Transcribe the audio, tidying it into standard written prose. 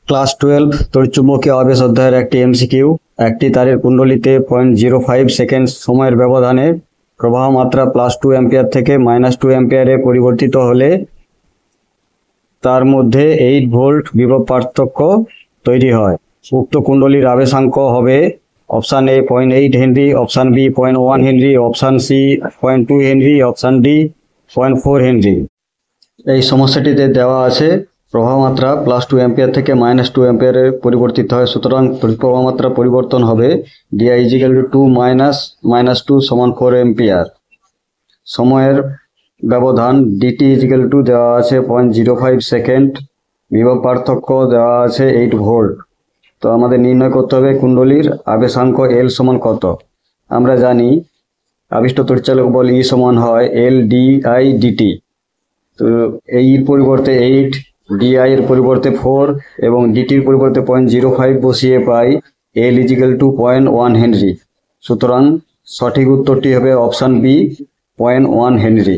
Class 12 তড়িৎচুম্বকীয় আবেশ অধ্যায়ের একটি এমসিকিউ। একটি তারের কুণ্ডলীতে 0.05 সেকেন্ড সময়ের ব্যবধানে প্রবাহ মাত্রা +2 অ্যাম্পিয়ার থেকে -2 অ্যাম্পিয়ারে পরিবর্তিত হলে তার মধ্যে 8 ভোল্ট বিভব পার্থক্য তৈরি হয়। উক্ত কুণ্ডলীর আবেশাঙ্ক হবে option A 0.8 henry, option B 0.1 henry, option C 0.2 henry, option D 0.4 henry. এই সমস্যাটিতে দেওয়া আছে প্রবাহ মাত্রা +2 অ্যাম্পিয়ার থেকে -2 অ্যাম্পিয়ারে পরিবর্তিত হয়, সুতরাং প্রবাহ মাত্রা পরিবর্তন হবে DI = 2 - -2 = 4 অ্যাম্পিয়ার। সময়ের ব্যবধান DT = দেওয়া আছে 0.05 সেকেন্ড, বিভব পার্থক্য দেওয়া আছে 8 ভোল্ট। তো আমাদের নির্ণয় করতে হবে কুণ্ডলীর আবেশাঙ্ক L সমান কত। আমরা জানি আবিষ্ট তড়িৎচালক বল E সমান হয় LdI/dt। তো এই পরিবর্তে 8, DI এর পরিবর্তে 4 এবং DT এর পরিবর্তে 0.05 বসিয়ে পাই L = 0.1 হেনরি। সুতরাং সঠিক উত্তরটি হবে অপশান বি 0.1 হেনরি।